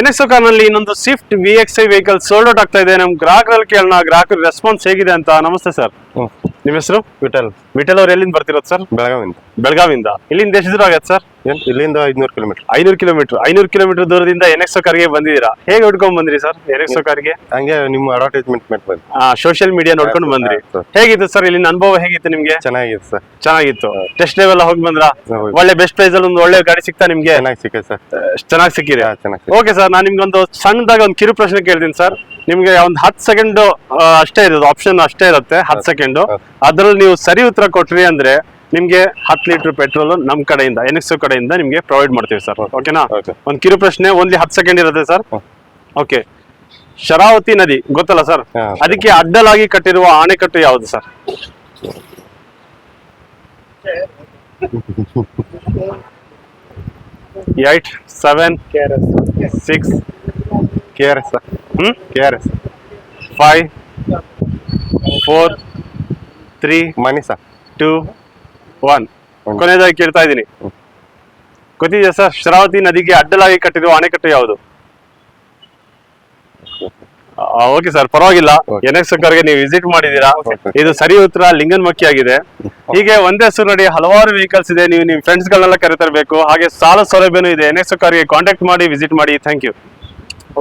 NXO ಕಾರ್ನಲ್ಲಿ ಇನ್ನೊಂದು Swift VXi vehicle sold out ಆಗ್ತಾ ಇದೆ. ನಮ್ ಗ್ರಾಹಕರಲ್ಲಿ ಕೇಳೋಣ, ಗ್ರಾಹಕರ ರೆಸ್ಪಾನ್ಸ್ ಹೇಗಿದೆ ಅಂತ. ನಮಸ್ತೆ ಸರ್, ನಿಮ್ಮ ಹೆಸರು? ವಿಠಲ್ ಅವ್ರು ಎಲ್ಲಿಂದ ಬರ್ತಿರೋದು ಸರ್? ಬೆಳಗಾವಿಂದ. ಇಲ್ಲಿಂದ ಎಷ್ಟು ದೂರ ಆಗತ್ತೆ ಸರ್? ಇಲ್ಲಿಂದ 500 ಕಿಲೋಮೀಟರ್. 500 ಕಿಲೋಮೀಟರ್ ದೂರದಿಂದ NXO ಕಾರ್ಗೆ ಬಂದಿದ್ದೀರಾ. ಹೇಗೆ ಹುಡ್ಕೊಂಡ್ ಬಂದ್ರಿ ಸರ್ NXO ಕಾರ್ಗೆ? ಹಂಗೆ ನಿಮ್ಮ ಅಡ್ವರ್ಟೈಸ್ಮೆಂಟ್ ಬಂದು ಸೋಷಿಯಲ್ ಮೀಡಿಯಾ ನೋಡ್ಕೊಂಡು ಬಂದ್ರಿ. ಹೇಗಿತ್ತು ಸರ್ ಇಲ್ಲಿನ ಅನುಭವ? ಹೇಗಿತ್ತು ನಿಮ್ಗೆ? ಚೆನ್ನಾಗಿತ್ತು ಸರ್. ಚೆನ್ನಾಗಿತ್ತು. ಟೆಸ್ಟ್ ಡ್ರೈವ್ ಎಲ್ಲ ಹೋಗಿ ಬಂದ್ರಾ? ಒಳ್ಳೆ ಬೆಸ್ಟ್ ಪ್ರೈಸ್ ಅಲ್ಲಿ ಒಂದು ಒಳ್ಳೆ ಗಾಡಿ ಸಿಗ್ತಾ ನಿಮ್ಗೆ? ಚೆನ್ನಾಗಿ ಸಿಕ್ಕ ಸರ್. ಚೆನ್ನಾಗಿ ಸಿಕ್ಕಿದೆ. ಓಕೆ ಸರ್, ನಾನು ನಿಮ್ಗೆ ಒಂದು ಸಣ್ಣದಾಗ ಒಂದು ಕಿರು ಪ್ರಶ್ನೆ ಕೇಳ್ತೀನಿ ಸರ್. ನಿಮ್ಗೆ ಒಂದು 10 ಸೆಕೆಂಡ್ ಅಷ್ಟೇ ಇರೋದು, ಆಪ್ಷನ್ ಅಷ್ಟೇ ಇರುತ್ತೆ 10 ಸೆಕೆಂಡ್. ಅದ್ರಲ್ಲಿ ನೀವು ಸರಿ ಉತ್ತರ ಕೊಟ್ರಿ ಅಂದ್ರೆ ನಿಮ್ಗೆ 10 ಲೀಟರ್ ಪೆಟ್ರೋಲ್ ನಮ್ ಕಡೆಯಿಂದ NXO ಕಡೆಯಿಂದ ನಿಮ್ಗೆ ಪ್ರೊವೈಡ್ ಮಾಡ್ತೀವಿ ಸರ್. ಓಕೆನಾ? ಒಂದು ಕಿರು ಪ್ರಶ್ನೆ, ಓನ್ಲಿ 10 ಸೆಕೆಂಡ್ ಇರುತ್ತೆ ಸರ್. ಓಕೆ. ಶರಾವತಿ ನದಿ ಗೊತ್ತಲ್ಲ ಸರ್, ಅದಕ್ಕೆ ಅಡ್ಡಲಾಗಿ ಕಟ್ಟಿರುವ ಅಣೆಕಟ್ಟು ಯಾವುದು ಸರ್? 8, 7, 6, KRS 5, 4, 3, ಮನಿ ಸರ್. 2, 1. ಕೊನೆಯದಾಗಿ ಕೇಳ್ತಾ ಇದ್ದೀನಿ, ಗೊತ್ತಿದೆಯಾ ಸರ್ ಶರಾವತಿ ನದಿಗೆ ಅಡ್ಡಲಾಗಿ ಕಟ್ಟಿರುವ ಅಣೆಕಟ್ಟು ಯಾವುದು? ಓಕೆ ಸರ್, ಪರವಾಗಿಲ್ಲ. NXO ಕಾರ್ಗೆ ನೀವು ವಿಸಿಟ್ ಮಾಡಿದೀರಾ. ಇದು ಸರಿ ಉತ್ತರ ಲಿಂಗನಮಕ್ಕಿ ಆಗಿದೆ. ಹೀಗೆ ಒಂದೇ ಹೆಸರಿನಡಿ ಹಲವಾರು ವೆಹಿಕಲ್ಸ್ ಇದೆ. ನೀವು ನಿಮ್ ಫ್ರೆಂಡ್ಸ್ ಗಳನ್ನೆಲ್ಲ ಕರೆತರಬೇಕು. ಹಾಗೆ ಸಾಲ ಸೌಲಭ್ಯನೂ ಇದೆ. NXO ಕಾರ್ಗೆ ಕಾಂಟ್ಯಾಕ್ಟ್ ಮಾಡಿ, ವಿಸಿಟ್ ಮಾಡಿ. Thank you.